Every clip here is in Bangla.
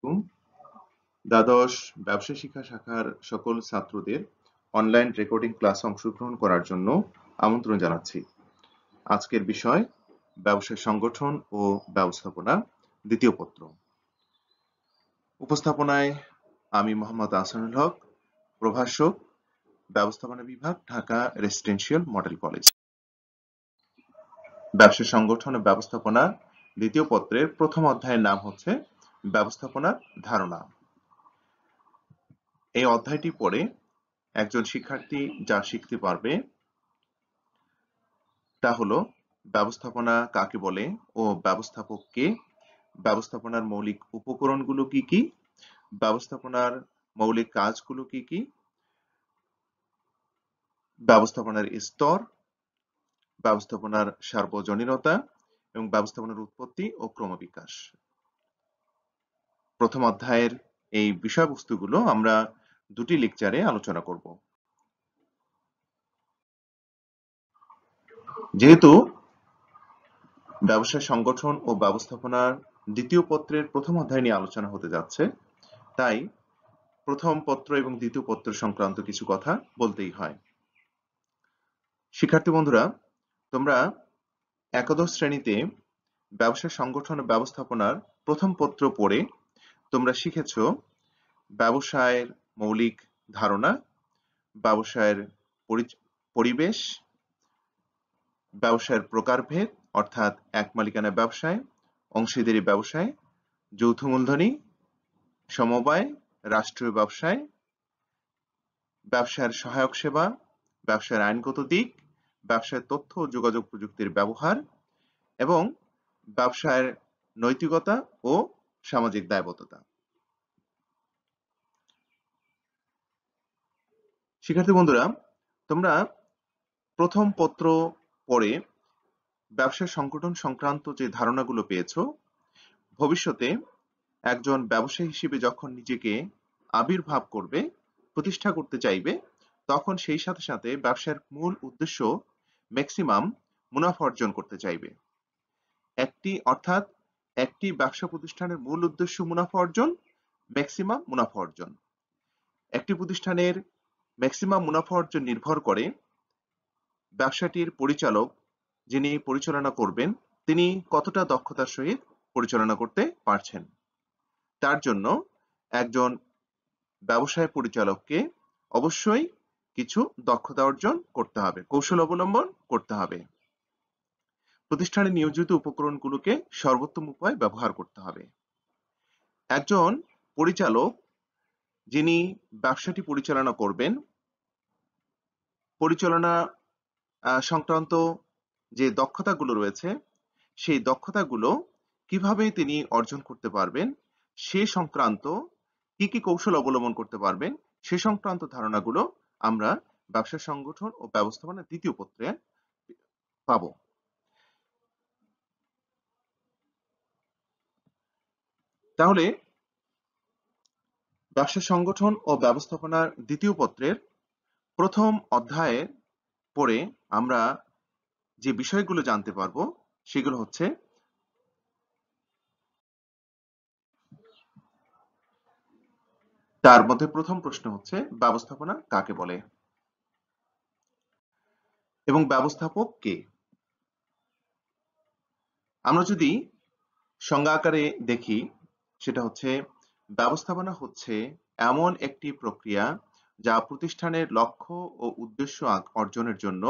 হুম, দ্বাদশ ব্যবসায় শিক্ষা শাখার সকল ছাত্রদের অনলাইন রেকর্ডিং ক্লাসে অংশগ্রহণ করার জন্য আমন্ত্রণ জানাচ্ছি। আজকের বিষয় ব্যবসায় সংগঠন ও ব্যবস্থাপনা, দ্বিতীয় পত্র। উপস্থাপনায় আমি মোহাম্মদ আহসানুল হক, প্রভাষক, ব্যবস্থাপনা বিভাগ, ঢাকা রেসিডেন্সিয়াল মডেল কলেজ। ব্যবসা সংগঠন ও ব্যবস্থাপনা দ্বিতীয় পত্রের প্রথম অধ্যায়ের নাম হচ্ছে ব্যবস্থাপনার ধারণা। এই অধ্যায়টি পড়ে একজন শিক্ষার্থী যা শিখতে পারবে তা হলো ব্যবস্থাপনা কাকে বলে ও ব্যবস্থাপক কে, ব্যবস্থাপনার মৌলিক উপকরণগুলো কি কি, ব্যবস্থাপনার মৌলিক কাজগুলো কি কি, ব্যবস্থাপনার স্তর, ব্যবস্থাপনার সার্বজনীনতা এবং ব্যবস্থাপনার উৎপত্তি ও ক্রমবিকাশ। প্রথম অধ্যায়ের এই বিষয়বস্তুগুলো আমরা দুটি লেকচারে আলোচনা করব। যেহেতু ব্যবসায় সংগঠন ও ব্যবস্থাপনার দ্বিতীয় পত্রের প্রথম অধ্যায় নিয়ে আলোচনা হতে যাচ্ছে, তাই প্রথম পত্র এবং দ্বিতীয় পত্র সংক্রান্ত কিছু কথা বলতেই হয়। শিক্ষার্থী বন্ধুরা, তোমরা একাদশ শ্রেণীতে ব্যবসা সংগঠন ও ব্যবস্থাপনার প্রথম পত্র পড়ে তোমরা শিখেছ ব্যবসায়ের মৌলিক ধারণা, ব্যবসায়ের পরিবেশ, ব্যবসায়ের প্রকারভেদ অর্থাৎ এক মালিকানা ব্যবসায়, অংশীদারি ব্যবসায়, যৌথ মূলধনী, সমবায়, রাষ্ট্রীয় ব্যবসায়, ব্যবসায়ের সহায়ক সেবা, ব্যবসায়ের আইনগত দিক, ব্যবসায়ের তথ্য ও যোগাযোগ প্রযুক্তির ব্যবহার এবং ব্যবসায়ের নৈতিকতা ও সামাজিক দায়বদ্ধতা। শিক্ষার্থী বন্ধুরা, তোমরা প্রথম পত্র পড়ে ব্যবসা সংগঠন সংক্রান্ত যে ধারণাগুলো পেয়েছো, ভবিষ্যতে একজন ব্যবসায়ী হিসেবে যখন নিজেকে আবির্ভাব করবে, প্রতিষ্ঠা করতে চাইবে, তখন সেই সাথে সাথে ব্যবসার মূল উদ্দেশ্য ম্যাক্সিমাম মুনাফা অর্জন করতে চাইবে। অর্থাৎ একটি ব্যবসা প্রতিষ্ঠানের মূল উদ্দেশ্য মুনাফা অর্জন, ম্যাক্সিমাম মুনাফা অর্জন। একটি প্রতিষ্ঠানের ম্যাক্সিমাম মুনাফা অর্জন নির্ভর করে ব্যবসাটির পরিচালক যিনি পরিচালনা করবেন তিনি কতটা দক্ষতার সহিত পরিচালনা করতে পারছেন। তার জন্য একজন ব্যবসায় পরিচালককে অবশ্যই কিছু দক্ষতা অর্জন করতে হবে, কৌশল অবলম্বন করতে হবে। প্রতিষ্ঠানে নিয়োজিত উপকরণগুলোকে সর্বোত্তম উপায়ে ব্যবহার করতে হবে। একজন পরিচালক যিনি ব্যবসাটি পরিচালনা করবেন, পরিচালনা সংক্রান্ত যে দক্ষতাগুলো রয়েছে সেই দক্ষতাগুলো কিভাবে তিনি অর্জন করতে পারবেন সে সংক্রান্ত কি কি কৌশল অবলম্বন করতে পারবেন সে সংক্রান্ত ধারণাগুলো আমরা ব্যবসা সংগঠন ও ব্যবস্থাপনা দ্বিতীয় পত্রে পাবো। তাহলে ব্যবসা সংগঠন ও ব্যবস্থাপনার দ্বিতীয় পত্রের প্রথম অধ্যায়ে পড়ে আমরা যে বিষয়গুলো জানতে পারবো সেগুলো হচ্ছে, তার মধ্যে প্রথম প্রশ্ন হচ্ছে ব্যবস্থাপনা কাকে বলে এবং ব্যবস্থাপক কে। আমরা যদি সংজ্ঞা আকারে দেখি, সেটা হচ্ছে ব্যবস্থাপনা হচ্ছে এমন একটি প্রক্রিয়া যা প্রতিষ্ঠানের লক্ষ্য ও উদ্দেশ্য অর্জনের জন্য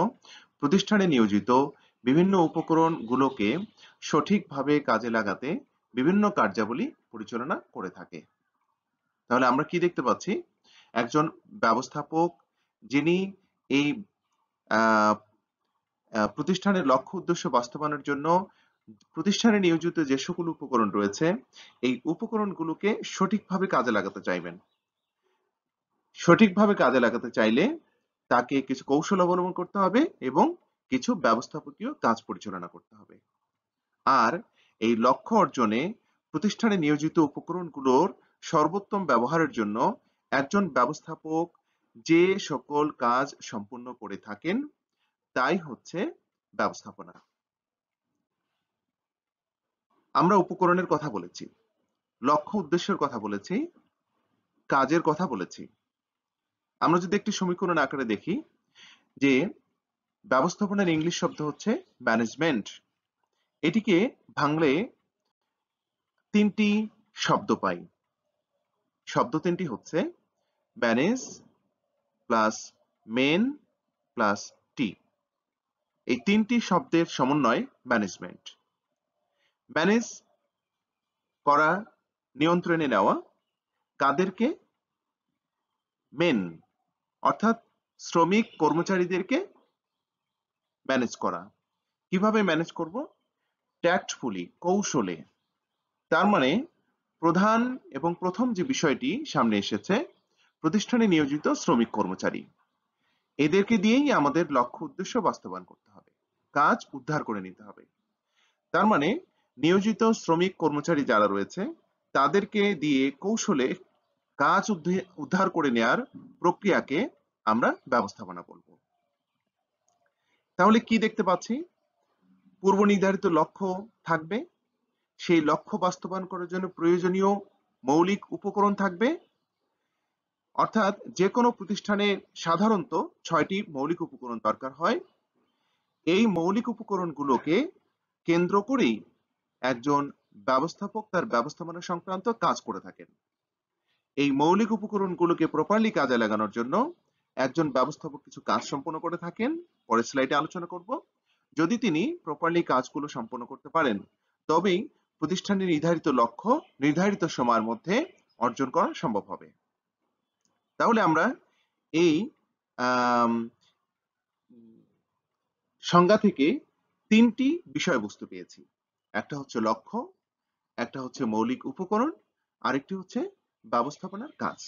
প্রতিষ্ঠানে নিয়োজিত বিভিন্ন উপকরণগুলোকে সঠিকভাবে কাজে লাগাতে বিভিন্ন কার্যাবলী পরিচালনা করে থাকে। তাহলে আমরা কি দেখতে পাচ্ছি, একজন ব্যবস্থাপক যিনি এই প্রতিষ্ঠানের লক্ষ্য উদ্দেশ্য বাস্তবায়নের জন্য প্রতিষ্ঠানে নিয়োজিত যে সকল উপকরণ রয়েছে এই উপকরণগুলোকে সঠিকভাবে কাজে লাগাতে চাইবেন। সঠিকভাবে কাজে লাগাতে চাইলে তাকে কিছু কৌশল অবলম্বন করতে হবে এবং কিছু ব্যবস্থাপকীয় কাজ পরিচালনা করতে হবে। আর এই লক্ষ্য অর্জনে প্রতিষ্ঠানে নিয়োজিত উপকরণগুলোর সর্বোত্তম ব্যবহারের জন্য একজন ব্যবস্থাপক যে সকল কাজ সম্পূর্ণ করে থাকেন তাই হচ্ছে ব্যবস্থাপনা। আমরা উপকরণের কথা বলেছি, লক্ষ্য উদ্দেশ্যের কথা বলেছি, কাজের কথা বলেছি। আমরা যদি একটি সমীকরণ আকারে দেখি যে ব্যবস্থাপনার ইংলিশ শব্দ হচ্ছে ম্যানেজমেন্ট। এটিকে ভাঙলে তিনটি শব্দ পাই। শব্দ তিনটি হচ্ছে ম্যানেজ প্লাস মেন প্লাস টি। এই তিনটি শব্দের সমন্বয় ম্যানেজমেন্ট। ম্যানেজ করা, নিয়ন্ত্রণে নেওয়া কাদেরকে? মেন অর্থাৎ শ্রমিক কর্মচারীদেরকে ম্যানেজ করা। কিভাবে ম্যানেজ করব? ট্যাক্টফুলি, কৌশলে। তার মানে প্রধান এবং প্রথম যে বিষয়টি সামনে এসেছে, প্রতিষ্ঠানে নিয়োজিত শ্রমিক কর্মচারী, এদেরকে দিয়েই আমাদের লক্ষ্য উদ্দেশ্য বাস্তবায়ন করতে হবে, কাজ উদ্ধার করে নিতে হবে। তার মানে নিয়োজিত শ্রমিক কর্মচারী যারা রয়েছে তাদেরকে দিয়ে কৌশলে কাজ উদ্ধার করে নেয়ার প্রক্রিয়াকে আমরা ব্যবস্থাপনা বলব। তাহলে কি দেখতে পাচ্ছি? পূর্ব নির্ধারিত লক্ষ্য থাকবে, সেই লক্ষ্য বাস্তবায়ন করার জন্য প্রয়োজনীয় মৌলিক উপকরণ থাকবে। অর্থাৎ যে কোনো প্রতিষ্ঠানে সাধারণত 6টি মৌলিক উপকরণ দরকার হয়। এই মৌলিক উপকরণগুলোকে কেন্দ্র করেই একজন ব্যবস্থাপক তার ব্যবস্থাপনা সংক্রান্ত কাজ করে থাকেন। এই মৌলিক উপকরণগুলোকে প্রপারলি কাজে লাগানোর জন্য একজন ব্যবস্থাপক কিছু কাজ সম্পন্ন করে থাকেন, পরের স্লাইডে আলোচনা করব। যদি তিনি প্রপারলি কাজগুলো সম্পন্ন করতে পারেন তবেই প্রতিষ্ঠানের নির্ধারিত লক্ষ্য নির্ধারিত সময়ের মধ্যে অর্জন করা সম্ভব হবে। তাহলে আমরা এই সংজ্ঞা থেকে তিনটি বিষয়বস্তু পেয়েছি। একটা হচ্ছে লক্ষ্য, একটা হচ্ছে মৌলিক উপকরণ, আরেকটি হচ্ছে ব্যবস্থাপনার কাজ।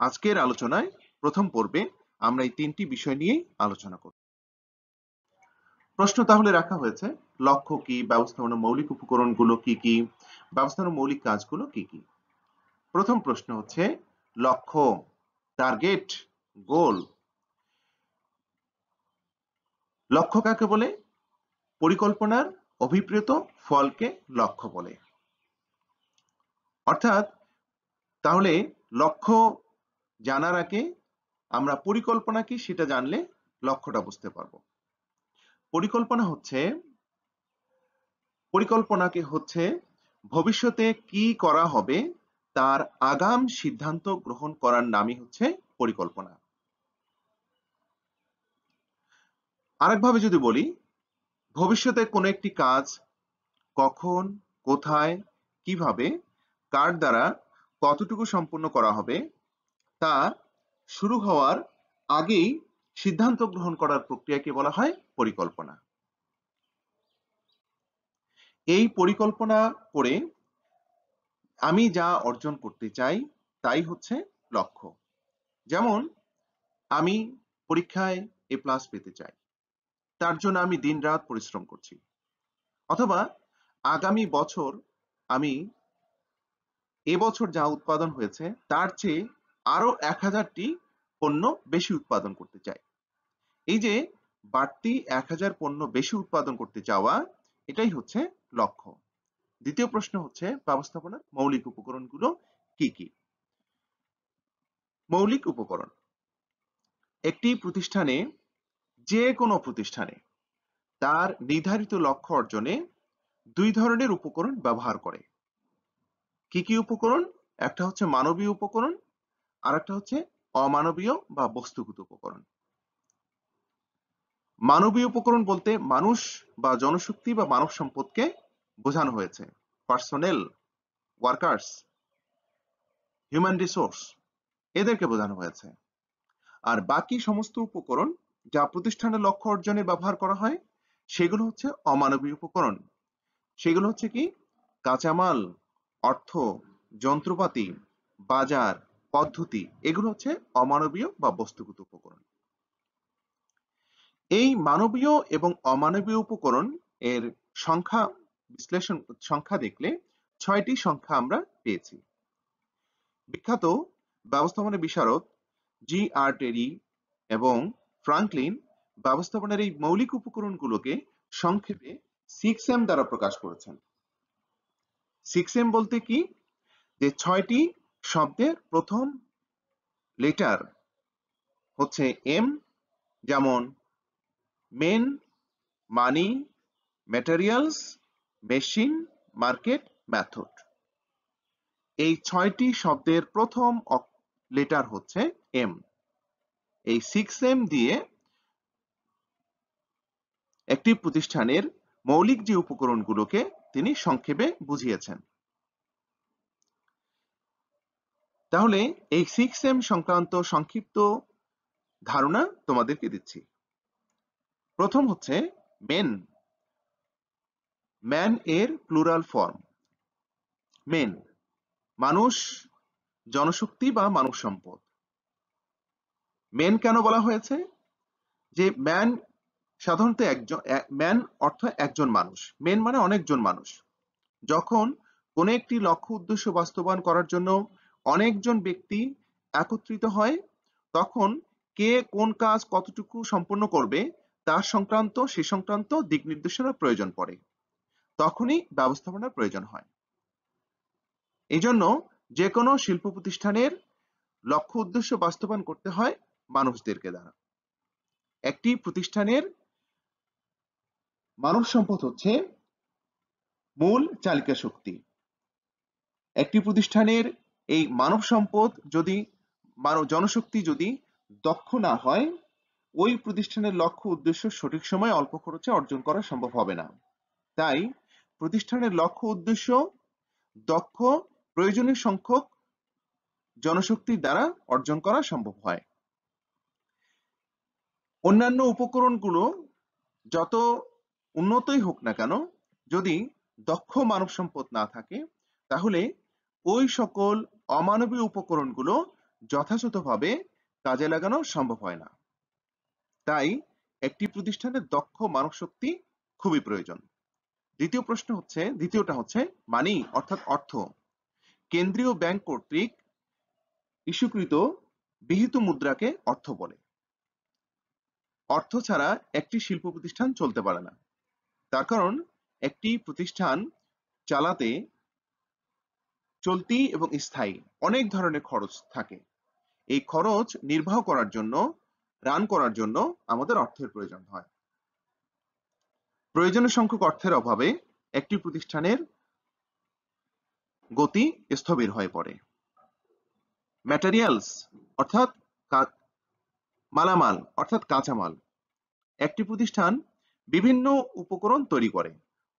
আজকের আলোচনায় প্রথম পর্বে আমরা এই তিনটি বিষয় নিয়েই আলোচনা করব। প্রশ্ন তাহলে রাখা হয়েছে, লক্ষ্য কি, ব্যবস্থাপনার মৌলিক উপকরণগুলো কি কি, ব্যবস্থাপনার মৌলিক কাজগুলো কি কি। প্রথম প্রশ্ন হচ্ছে লক্ষ্য, টার্গেট, গোল। লক্ষ্য কাকে বলে? পরিকল্পনার অভিপ্রেত ফলকে লক্ষ্য বলে। অর্থাৎ তাহলে লক্ষ্য জানার আগে আমরা পরিকল্পনা কি সেটা জানলে লক্ষ্যটা বুঝতে পারবো। পরিকল্পনাকে হচ্ছে ভবিষ্যতে কি করা হবে তার আগাম সিদ্ধান্ত গ্রহণ করার নামই হচ্ছে পরিকল্পনা। আরেকভাবে যদি বলি, ভবিষ্যতে কোনো একটি কাজ কখন, কোথায়, কিভাবে, কার দ্বারা কতটুকু সম্পন্ন করা হবে তা শুরু হওয়ার আগেই সিদ্ধান্ত গ্রহণ করার প্রক্রিয়াকে বলা হয় পরিকল্পনা। এই পরিকল্পনা করে আমি যা অর্জন করতে চাই তাই হচ্ছে লক্ষ্য। যেমন আমি পরীক্ষায় A+ পেতে চাই, তার জন্য আমি দিনরাত পরিশ্রম করছি। অথবা আগামী বছর আমি এবছর যা উৎপাদন হয়েছে তার চেয়ে আরো 1000টি পণ্য বেশি উৎপাদন করতে চাই। এই যে বাড়তি 1000 পণ্য বেশি উৎপাদন করতে চাওয়া, এটাই হচ্ছে লক্ষ্য। দ্বিতীয় প্রশ্ন হচ্ছে ব্যবস্থাপনার মৌলিক উপকরণগুলো কি কি। মৌলিক উপকরণ একটি প্রতিষ্ঠানে, যে কোনো প্রতিষ্ঠানে তার নির্ধারিত লক্ষ্য অর্জনে দুই ধরনের উপকরণ ব্যবহার করে। কি কি উপকরণ? একটা হচ্ছে মানবীয় উপকরণ, আর একটা হচ্ছে অমানবীয় বা বস্তুগত উপকরণ। মানবীয় উপকরণ বলতে মানুষ বা জনশক্তি বা মানব সম্পদকে বোঝানো হয়েছে। পার্সোনেল, ওয়ার্কার্স, হিউম্যান রিসোর্স, এদেরকে বোঝানো হয়েছে। আর বাকি সমস্ত উপকরণ যা প্রতিষ্ঠানের লক্ষ্য অর্জনে ব্যবহার করা হয় সেগুলো হচ্ছে অমানবীয় উপকরণ। সেগুলো হচ্ছে কি? কাঁচামাল, অর্থ, যন্ত্রপাতি, বাজার, পদ্ধতি, এগুলো হচ্ছে অমানবীয় বা বস্তুগত উপকরণ। এই মানবীয় এবং অমানবীয় উপকরণ এর সংখ্যা দেখলে 6টি সংখ্যা আমরা পেয়েছি। বিখ্যাত ব্যবস্থাপনা বিশারদ G.R. টেরি এবং ফ্রাঙ্কলিন ব্যবস্থাপনার এই মৌলিক উপকরণগুলোকে সংক্ষেপে 6M দ্বারা প্রকাশ করেছেন। 6M বলতে কি, যে 6টি শব্দের প্রথম লেটার হচ্ছে এম, যেমন মেন, মানি, ম্যাটেরিয়ালস, মেশিন, মার্কেট, মেথড। এই 6টি শব্দের প্রথম লেটার হচ্ছে এম। এই 6M দিয়ে একটি প্রতিষ্ঠানের মৌলিক যে উপকরণগুলোকে তিনি সংক্ষেপে বুঝিয়েছেন। তাহলে এই 6M সংক্রান্ত সংক্ষিপ্ত ধারণা তোমাদেরকে দিচ্ছি। প্রথম হচ্ছে মেন। ম্যান এর প্লুরাল ফর্ম মেন, মানুষ, জনশক্তি বা মানব সম্পদ। মেন কেন বলা হয়েছে? যে ম্যান সাধারণত ম্যান অর্থ একজন মানুষ, মেন মানে অনেকজন মানুষ। যখন কোনো একটি লক্ষ্য উদ্দেশ্য বাস্তবায়ন করার জন্য অনেকজন ব্যক্তি একত্রিত হয়, তখন কে কোন কাজ কতটুকু সম্পন্ন করবে সে সংক্রান্ত দিক নির্দেশনার প্রয়োজন পড়ে, তখনই ব্যবস্থাপনার প্রয়োজন হয়। এই জন্য যে কোনো শিল্প প্রতিষ্ঠানের লক্ষ্য উদ্দেশ্য বাস্তবায়ন করতে হয় মানুষদেরকে দ্বারা। একটি প্রতিষ্ঠানের মানব সম্পদ হচ্ছে মূল চালিকা শক্তি। একটি প্রতিষ্ঠানের এই মানব সম্পদ যদি জনশক্তি যদি দক্ষ না হয়, ওই প্রতিষ্ঠানের লক্ষ্য উদ্দেশ্য সঠিক সময়ে অল্প খরচে অর্জন করা সম্ভব হবে না। তাই প্রতিষ্ঠানের লক্ষ্য উদ্দেশ্য দক্ষ প্রয়োজনীয় সংখ্যক জনশক্তির দ্বারা অর্জন করা সম্ভব হয়। অন্যান্য উপকরণগুলো যত উন্নতই হোক না কেন, যদি দক্ষ মানব সম্পদ না থাকে, তাহলে ওই সকল অমানবীয় উপকরণগুলো যথাযথভাবে কাজে লাগানো সম্ভব হয় না। তাই একটি প্রতিষ্ঠানের দক্ষ মানব শক্তি খুবই প্রয়োজন। দ্বিতীয়টা হচ্ছে মানি অর্থাৎ অর্থ। কেন্দ্রীয় ব্যাংক কর্তৃক ইস্যুকৃত বিহিত মুদ্রাকে অর্থ বলে। অর্থ ছাড়া একটি শিল্প প্রতিষ্ঠান চলতে পারে না। তার কারণ একটি প্রতিষ্ঠান চালাতে চলতি এবং স্থায়ী অনেক ধরনের খরচ থাকে। এই খরচ নির্বাহ করার জন্য, রান করার জন্য আমাদের অর্থের প্রয়োজন হয়। প্রয়োজনীয় সংখ্যক অর্থের অভাবে একটি প্রতিষ্ঠানের গতি স্থবির হয়ে পড়ে। ম্যাটেরিয়ালস অর্থাৎ মালামাল অর্থাৎ কাঁচামাল। একটি প্রতিষ্ঠান বিভিন্ন উপকরণ তৈরি করে,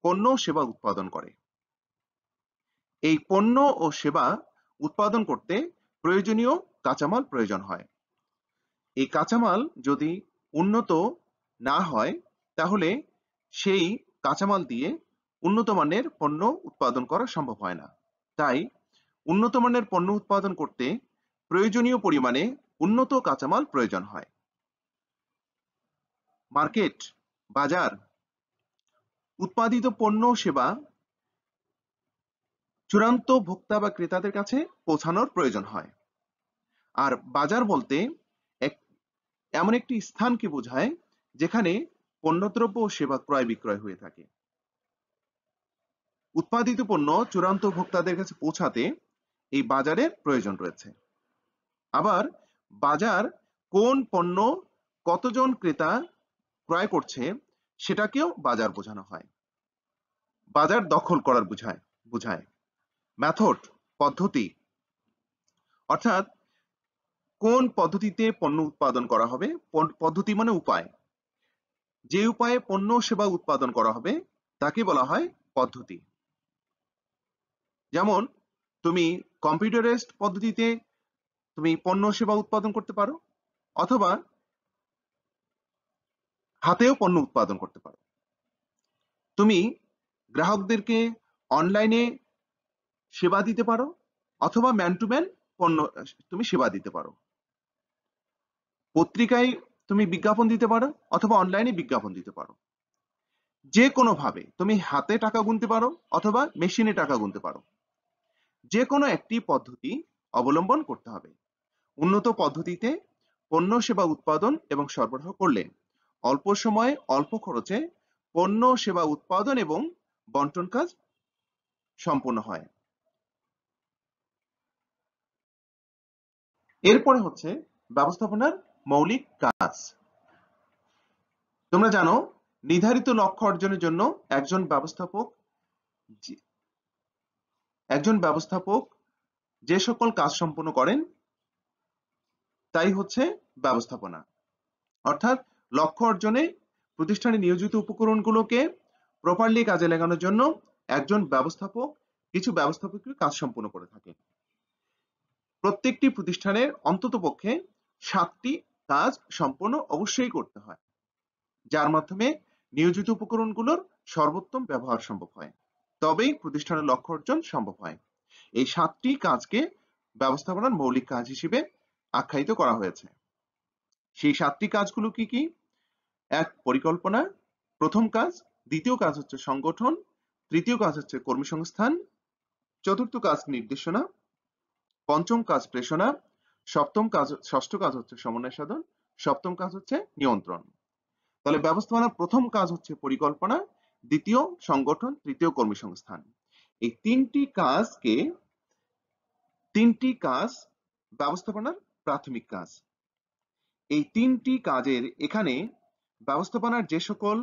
পণ্য সেবা উৎপাদন করে। এই পণ্য ও সেবা উৎপাদন করতে প্রয়োজনীয় কাঁচামাল প্রয়োজন হয়। এই কাঁচামাল যদি উন্নত না হয়, তাহলে সেই কাঁচামাল দিয়ে উন্নত মানের পণ্য উৎপাদন করা সম্ভব হয় না। তাই উন্নত মানের পণ্য উৎপাদন করতে প্রয়োজনীয় পরিমাণে উন্নত কাঁচামাল প্রয়োজন হয়। মার্কেট, বাজার। উৎপাদিত পণ্য সেবা চূড়ান্ত ভোক্তা বা ক্রেতাদের কাছে পৌঁছানোর প্রয়োজন হয়। আর বাজার বলতে এমন একটি স্থানকে বোঝায় যেখানে পণ্যদ্রব্য ও সেবা ক্রয় বিক্রয় হয়ে থাকে। উৎপাদিত পণ্য চূড়ান্ত ভোক্তাদের কাছে পৌঁছাতে এই বাজারের প্রয়োজন রয়েছে। আবার বাজার কোন পণ্য কতজন ক্রেতা ক্রয় করছে সেটাকেও বাজার বোঝানো হয়। বাজার দখল করার বোঝায়। মেথড, পদ্ধতি, অর্থাৎ কোন পদ্ধতিতে পণ্য উৎপাদন করা হবে। পদ্ধতি মানে উপায়। যে উপায়ে পণ্য সেবা উৎপাদন করা হবে তাকে বলা হয় পদ্ধতি। যেমন তুমি কম্পিউটারাইজড পদ্ধতিতে তুমি পণ্য সেবা উৎপাদন করতে পারো, অথবা হাতেও পণ্য উৎপাদন করতে পারো। তুমি গ্রাহকদেরকে অনলাইনে সেবা দিতে পারো, অথবা ম্যান টু ম্যান পণ্য তুমি সেবা দিতে পারো। পত্রিকায় তুমি বিজ্ঞাপন দিতে পারো, অথবা অনলাইনে বিজ্ঞাপন দিতে পারো। যে কোনো ভাবে তুমি হাতে টাকা গুনতে পারো, অথবা মেশিনে টাকা গুনতে পারো। যে কোনো একটি পদ্ধতি অবলম্বন করতে হবে। উন্নত পদ্ধতিতে পণ্য সেবা উৎপাদন এবং সরবরাহ করলে অল্প সময়ে অল্প খরচে পণ্য সেবা উৎপাদন এবং বন্টন কাজ সম্পন্ন হয়। এরপরে হচ্ছে ব্যবস্থাপনার মৌলিক কাজ। তোমরা জানো নির্ধারিত লক্ষ্য অর্জনের জন্য একজন ব্যবস্থাপক যে সকল কাজ সম্পন্ন করেন তাই হচ্ছে ব্যবস্থাপনা। অর্থাৎ লক্ষ্য অর্জনে প্রতিষ্ঠানে নিয়োজিত উপকরণগুলোকে প্রপারলি কাজে লাগানোর জন্য একজন ব্যবস্থাপক কিছু ব্যবস্থাপকীয় কাজ সম্পন্ন করে থাকে। প্রত্যেকটি প্রতিষ্ঠানের অন্ততপক্ষে 7টি কাজ সম্পন্ন অবশ্যই করতে হয়, যার মাধ্যমে নিয়োজিত উপকরণগুলোর সর্বোত্তম ব্যবহার সম্ভব হয়, তবেই প্রতিষ্ঠানের লক্ষ্য অর্জন সম্ভব হয়। এই 7টি কাজকে ব্যবস্থাপনার মৌলিক কাজ হিসেবে আখ্যায়িত করা হয়েছে। সেই 7টি কাজগুলো কি কি? 1 পরিকল্পনা, প্রথম কাজ। দ্বিতীয় কাজ হচ্ছে সংগঠন, তৃতীয় কাজ হচ্ছে কর্মসংস্থান, চতুর্থ কাজ নির্দেশনা, পঞ্চম কাজ প্রেষণা, ষষ্ঠ কাজ হচ্ছে সমন্বয় সাধন, সপ্তম কাজ হচ্ছে নিয়ন্ত্রণ। তাহলে ব্যবস্থাপনার প্রথম কাজ হচ্ছে পরিকল্পনা, দ্বিতীয় সংগঠন, তৃতীয় কর্মসংস্থান। এই তিনটি কাজ ব্যবস্থাপনার প্রাথমিক কাজ। এই তিনটি কাজের এখানে ব্যবস্থাপনার যে সকল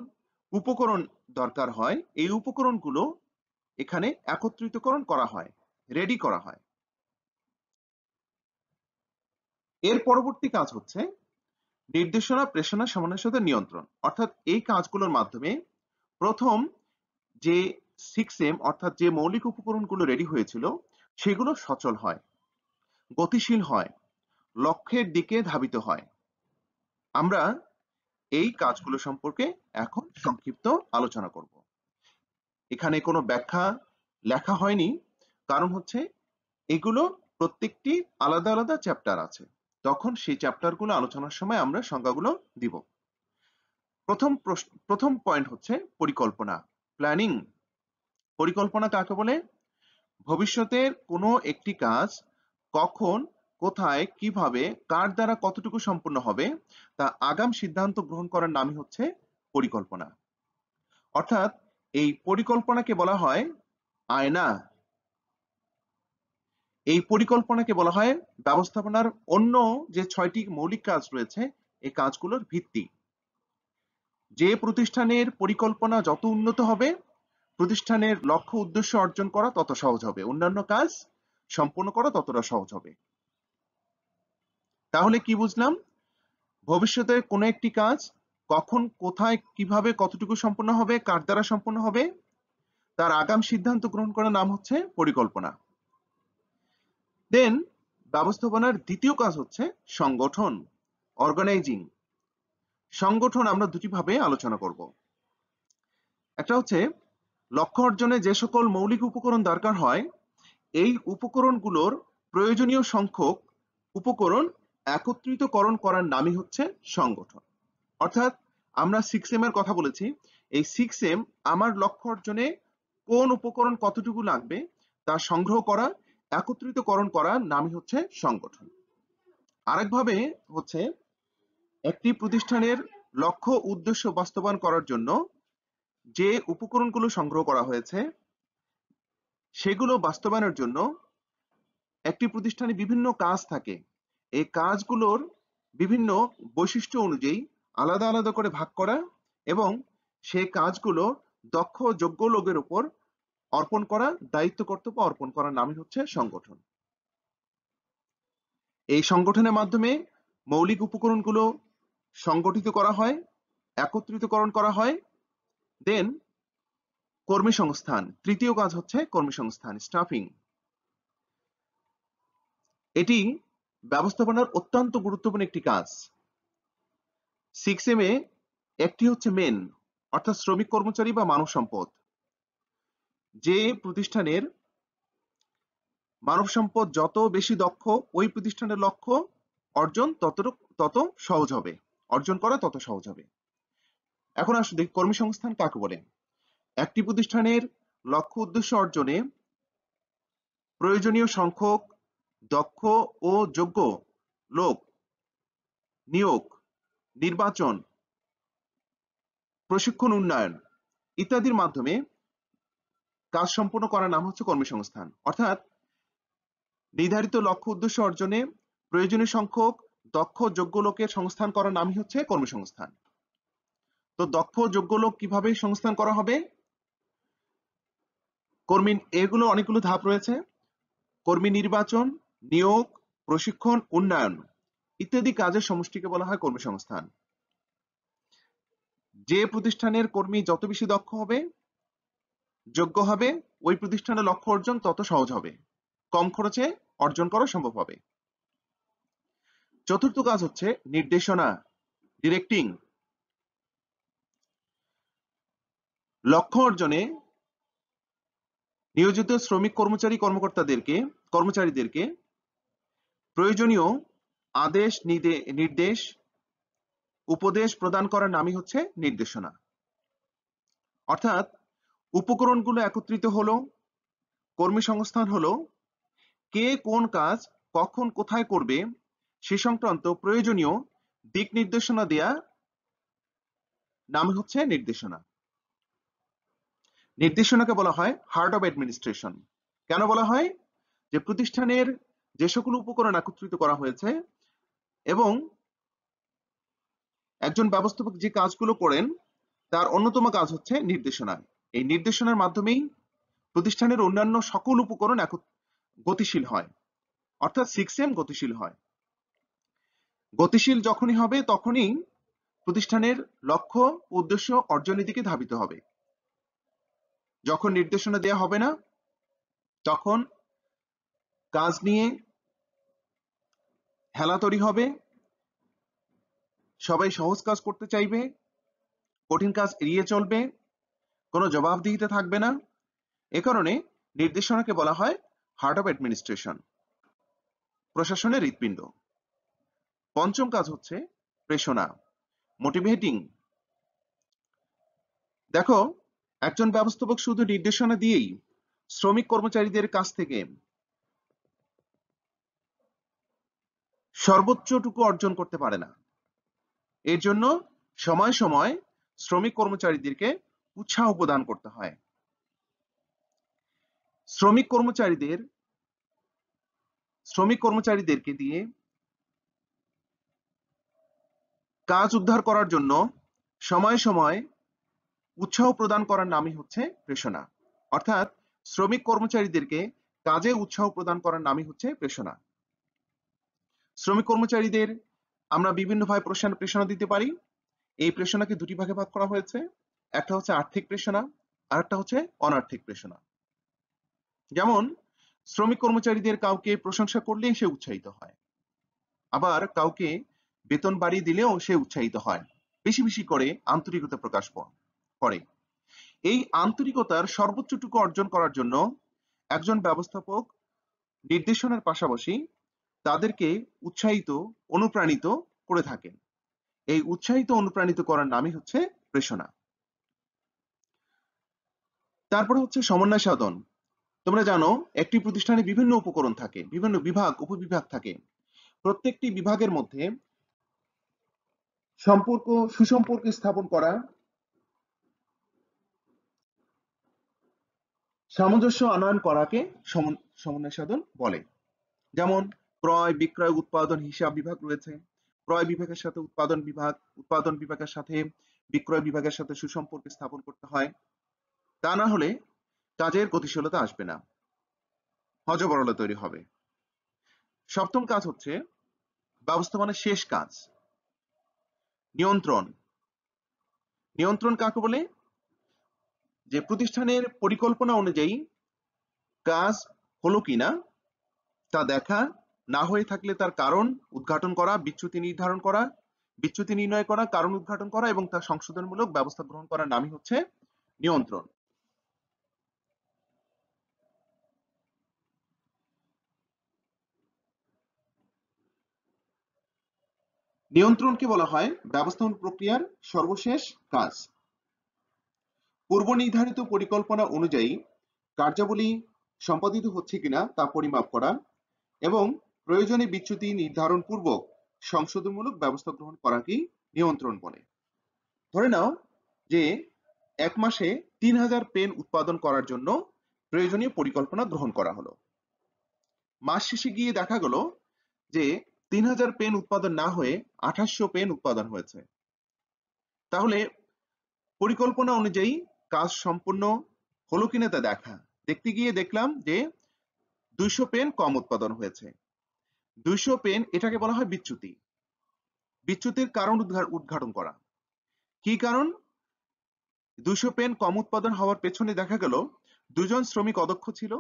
উপকরণ দরকার হয় এই উপকরণগুলো এখানে একত্রিতকরণ করা হয়, রেডি করা হয়। এর পরবর্তী কাজ হচ্ছে নির্দেশনা, প্রেষণা, সমন্বয় সাধন, নিয়ন্ত্রণ। অর্থাৎ এই কাজগুলোর মাধ্যমে প্রথম যে 6M অর্থাৎ যে মৌলিক উপকরণগুলো রেডি হয়েছিল সেগুলো সচল হয়, গতিশীল হয়, লক্ষ্যের দিকে ধাবিত হয়। আমরা এই কাজগুলো সম্পর্কে এখন সংক্ষিপ্ত আলোচনা করব। এখানে কোনো ব্যাখ্যা লেখা হয়নি, কারণ হচ্ছে এগুলো প্রত্যেকটি আলাদা আলাদা চ্যাপ্টার আছে, তখন সেই চ্যাপ্টারগুলো আলোচনার সময় আমরা সংজ্ঞাগুলো দিব। প্রথম পয়েন্ট হচ্ছে পরিকল্পনা, প্ল্যানিং। পরিকল্পনা কাকে বলে? ভবিষ্যতের কোনো একটি কাজ কখন, কোথায়, কিভাবে, কার দ্বারা কতটুকু সম্পূর্ণ হবে তা আগাম সিদ্ধান্ত গ্রহণ করার নামই হচ্ছে পরিকল্পনা। অর্থাৎ এই পরিকল্পনাকে বলা হয় আয়না। এই পরিকল্পনাকে বলা হয় ব্যবস্থাপনার অন্য যে 6টি মৌলিক কাজ রয়েছে এই কাজগুলোর ভিত্তি। যে প্রতিষ্ঠানের পরিকল্পনা যত উন্নত হবে প্রতিষ্ঠানের লক্ষ্য উদ্দেশ্য অর্জন করা তত সহজ হবে, অন্যান্য কাজ সম্পন্ন করা ততটা সহজ হবে। তাহলে কি বুঝলাম? ভবিষ্যতে কোনো একটি কাজ কখন, কোথায়, কিভাবে, কতটুকু সম্পন্ন হবে, কার দ্বারা সম্পন্ন হবে তার আগাম সিদ্ধান্ত গ্রহণ করার নাম হচ্ছে পরিকল্পনা। দেন ব্যবস্থাপনার দ্বিতীয় কাজ হচ্ছে সংগঠন, অর্গানাইজিং। সংগঠন আমরা দুটি ভাবে আলোচনা করব। একটা হচ্ছে লক্ষ্য অর্জনে যে সকল মৌলিক উপকরণ দরকার হয় এই উপকরণগুলোর প্রয়োজনীয় সংখ্যক উপকরণ একত্রিতকরণ করার নামই হচ্ছে সংগঠন। অর্থাৎ আমরা 6M এর কথা বলেছি, এই 6M আমার লক্ষ্য অর্জনে কোন উপকরণ কতটুকু লাগবে তা সংগ্রহ করা, একত্রিতকরণ করার নামই হচ্ছে সংগঠন। আরেকভাবে হচ্ছে একটি প্রতিষ্ঠানের লক্ষ্য উদ্দেশ্য বাস্তবায়ন করার জন্য যে উপকরণগুলো সংগ্রহ করা হয়েছে সেগুলো বাস্তবায়নের জন্য একটি প্রতিষ্ঠানে বিভিন্ন কাজ থাকে। এই কাজগুলোর বিভিন্ন বৈশিষ্ট্য অনুযায়ী আলাদা আলাদা করে ভাগ করা এবং সেই কাজগুলো দক্ষ যোগ্য লোকের উপর অর্পণ করা, দায়িত্ব কর্তব্য অর্পণ করার নামই হচ্ছে সংগঠন। এই সংগঠনের মাধ্যমে মৌলিক উপকরণগুলো সংগঠিত করা হয়, একত্রিতকরণ করা হয়। দেন কর্মসংস্থান, তৃতীয় কাজ হচ্ছে কর্মসংস্থান, স্টাফিং। এটি ব্যবস্থাপনার অত্যন্ত গুরুত্বপূর্ণ একটি কাজ। 6M এ একটি হচ্ছে মেন অর্থাৎ শ্রমিক কর্মচারী বা মানব সম্পদ। যে প্রতিষ্ঠানের মানব সম্পদ যত বেশি দক্ষ ওই প্রতিষ্ঠানের লক্ষ্য অর্জন তত সহজ হবে, অর্জন করা তত সহজ হবে। এখন আসলে দেখি কর্মসংস্থান কাকে বলে। একটি প্রতিষ্ঠানের লক্ষ্য উদ্দেশ্য অর্জনে প্রয়োজনীয় সংখ্যক দক্ষ ও যোগ্য লোক নিয়োগ, নির্বাচন, প্রশিক্ষণ, উন্নয়ন ইত্যাদির মাধ্যমে কাজ সম্পন্ন করার নাম হচ্ছে কর্মসংস্থান। অর্থাৎ নির্ধারিত লক্ষ্য উদ্দেশ্য অর্জনে প্রয়োজনীয় সংখ্যক দক্ষ যোগ্য লোকের সংস্থান করার নামই হচ্ছে কর্মসংস্থান। তো দক্ষ যোগ্য লোক কিভাবে সংস্থান করা হবে? কর্মী, এগুলো অনেকগুলো ধাপ রয়েছে। কর্মী নির্বাচন, নিয়োগ, প্রশিক্ষণ, উন্নয়ন ইত্যাদি কাজের সমষ্টিকে বলা হয় কর্মসংস্থান। যে প্রতিষ্ঠানের কর্মী যত বেশি দক্ষ হবে, যোগ্য হবে, ওই প্রতিষ্ঠানের লক্ষ্য অর্জন তত সহজ হবে, কম খরচে অর্জন করা সম্ভব হবে। চতুর্থ কাজ হচ্ছে নির্দেশনা, ডিরেক্টিং। লক্ষ্য অর্জনে নিয়োজিত শ্রমিক কর্মচারীদেরকে প্রয়োজনীয় আদেশ, নির্দেশ, উপদেশ প্রদান করার নামই হচ্ছে নির্দেশনা। অর্থাৎ উপকরণগুলো একত্রিত হলো, কর্মী সংস্থান হলো কে কোন কাজ কখন কোথায় করবে সে সংক্রান্ত প্রয়োজনীয় দিক নির্দেশনা দেয়া নাম হচ্ছে নির্দেশনা। নির্দেশনাকে বলা হয় হার্ট অফ অ্যাডমিনিস্ট্রেশন। কেন বলা হয়? যে প্রতিষ্ঠানের যে সকল উপকরণ একত্রিত করা হয়েছে এবং একজন ব্যবস্থাপক যে কাজগুলো করেন তার অন্যতম কাজ হচ্ছে নির্দেশনা। এই নির্দেশনার মাধ্যমেই প্রতিষ্ঠানের অন্যান্য সকল উপকরণ গতিশীল হয়, অর্থাৎ সিস্টেম গতিশীল হয়। গতিশীল যখনই হবে তখনই প্রতিষ্ঠানের লক্ষ্য উদ্দেশ্য অর্জনের দিকে ধাবিত হবে। যখন নির্দেশনা দেয়া হবে না তখন কাজ নিয়ে হেলাতড়ি হবে, সবাই সহজ কাজ করতে চাইবে, কঠিন কাজ এড়িয়ে চলবে, কোনো জবাবদিহিতা থাকবে না। এ কারণে নির্দেশনাকে বলা হয় হার্ট অফ অ্যাডমিনিস্ট্রেশন, প্রশাসনের হৃৎপিণ্ড। পঞ্চম কাজ হচ্ছে প্রেষণা, মোটিভেটিং। দেখো, একজন ব্যবস্থাপক শুধু নির্দেশনা দিয়েই শ্রমিক কর্মচারীদের কাছ থেকে সর্বোচ্চটুকু অর্জন করতে পারে না। এর জন্য সময় সময় শ্রমিক কর্মচারীদেরকে উৎসাহ প্রদান করতে হয়। শ্রমিক কর্মচারীদেরকে দিয়ে কাজ উদ্ধার করার জন্য সময় সময় উৎসাহ প্রদান করার নামই হচ্ছে প্রেষণা। অর্থাৎ শ্রমিক কর্মচারীদেরকে কাজে উৎসাহ প্রদান করার নামই হচ্ছে প্রেষণা। শ্রমিক কর্মচারীদের আমরা বিভিন্নভাবে প্রেষণা দিতে পারি। এই প্রেষণাকে দুটি ভাগে ভাগ করা হয়েছে। একটা হচ্ছে আর্থিক প্রেষণা, আর একটা হচ্ছে অনার্থিক প্রেষণা। যেমন শ্রমিক কর্মচারীদের কাউকে প্রশংসা করলেই সে উৎসাহিত হয়, আবার কাউকে বেতন বাড়িয়ে দিলেও সে উৎসাহিত হয়, বেশি বেশি করে আন্তরিকতা প্রকাশ করে। এই আন্তরিকতার সর্বোচ্চটুকু অর্জন করার জন্য একজন ব্যবস্থাপক নির্দেশনার পাশাপাশি তাদেরকে উৎসাহিত, অনুপ্রাণিত করে থাকেন। এই উৎসাহিত অনুপ্রাণিত করার নামই হচ্ছে প্রেষণা। তারপরে হচ্ছে সমন্বয় সাধন। তোমরা জানো একটি প্রতিষ্ঠানে বিভিন্ন উপকরণ থাকে, বিভিন্ন বিভাগ, উপবিভাগ থাকে। প্রত্যেকটি বিভাগের মধ্যে সুসম্পর্ক স্থাপন করা, সামঞ্জস্য আনয়ন করাকে সমন্বয় সাধন বলে। যেমন ক্রয়, বিক্রয়, উৎপাদন, হিসাব বিভাগ রয়েছে। ক্রয় বিভাগের সাথে উৎপাদন বিভাগের সাথে বিক্রয় বিভাগের সাথে সুসম্পর্ক স্থাপন করতে হয়। তা না হলে কাজের গতিশীলতা আসবে না, হযবরল তৈরি হবে। সপ্তম কাজ হচ্ছে ব্যবস্থাপনার শেষ কাজ, নিয়ন্ত্রণ। নিয়ন্ত্রণ কাকে বলে? যে প্রতিষ্ঠানের পরিকল্পনা অনুযায়ী কাজ হলো কিনা তা দেখা, না হয়ে থাকলে তার কারণ উদ্ঘাটন করা, বিচ্যুতি নির্ণয় করা, কারণ উদ্ঘাটন করা এবং তার সংশোধনমূলক ব্যবস্থা গ্রহণ করার নামই হচ্ছে নিয়ন্ত্রণ। নিয়ন্ত্রণকে বলা হয় ব্যবস্থাপন প্রক্রিয়ার সর্বশেষ কাজ। পূর্ব নির্ধারিত পরিকল্পনা অনুযায়ী কার্যাবলী সম্পাদিত হচ্ছে কিনা তা পরিমাপ করা এবং প্রয়োজনে বিচ্যুতি নির্ধারণ পূর্বক সংশোধনমূলক ব্যবস্থা গ্রহণ করাকেই নিয়ন্ত্রণ বলে। ধরে নাও যে এক মাসে 3000 পেন উৎপাদন করার জন্য প্রয়োজনীয় পরিকল্পনা গ্রহণ করা হলো। মাস শেষে গিয়ে দেখা গেল যে 3000 পেন উৎপাদন না হয়ে 2800 পেন উৎপাদন হয়েছে। তাহলে পরিকল্পনা অনুযায়ী কাজ সম্পূর্ণ হলো কিনা তা দেখতে গিয়ে দেখলাম যে 200 পেন কম উৎপাদন হয়েছে। 200 পেন, এটাকে বলা হয় বিচ্যুতি। বিচ্যুতির কারণ উদ্ঘাটন করা। কি কারণ? 200 পেন কম উৎপাদন হওয়ার পেছনে দেখা গেল 2 জন শ্রমিক অদক্ষ ছিল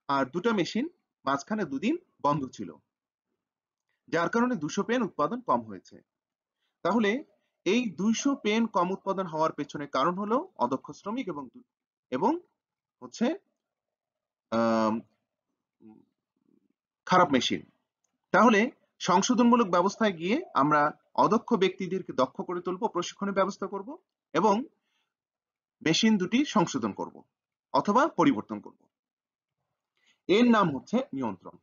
আর 2টা মেশিন মাঝখানে 2 দিন বন্ধ ছিল, যার কারণে 200 পেন উৎপাদন কম হয়েছে। তাহলে এই 200 পেন কম উৎপাদন হওয়ার পেছনে কারণ হলো অদক্ষ শ্রমিক এবং হচ্ছে আম, খারাপ মেশিন। তাহলে সংশোধনমূলক ব্যবস্থায় গিয়ে আমরা অদক্ষ ব্যক্তিদেরকে দক্ষ করে তুলব, প্রশিক্ষণের ব্যবস্থা করব এবং মেশিন দুটি সংশোধন করব অথবা পরিবর্তন করব। এর নাম হচ্ছে নিয়ন্ত্রণ।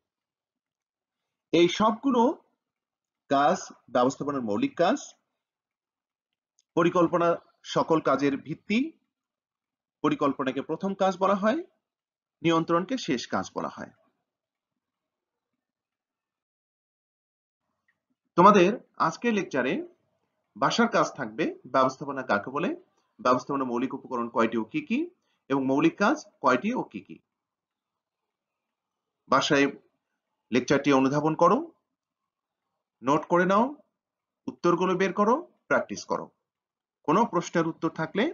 এই সবগুলো কাজ ব্যবস্থাপনার মৌলিক কাজ। পরিকল্পনা সকল কাজের ভিত্তি। পরিকল্পনাকে প্রথম কাজ বলা হয়, নিয়ন্ত্রণকে শেষ কাজ বলা হয়। তোমাদের আজকের লেকচারে বাসার কাজ থাকবে ব্যবস্থাপনা কাকে বলে, ব্যবস্থাপনা মৌলিক উপকরণ কয়টি ও কি কি, এবং মৌলিক কাজ কয়টি ও কি কি। বাসায় লেকচারটি অনুধাবন করো, নোট করে নাও, উত্তরগুলো বের করো, প্র্যাকটিস করো। কোনো প্রশ্নের উত্তর থাকলে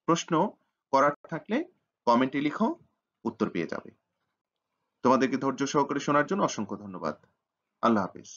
প্রশ্ন করার থাকলে কমেন্টে লিখো, উত্তর পেয়ে যাবে। তোমাদেরকে ধৈর্য সহকারে শোনার জন্য অসংখ্য ধন্যবাদ। আল্লাহ হাফেজ।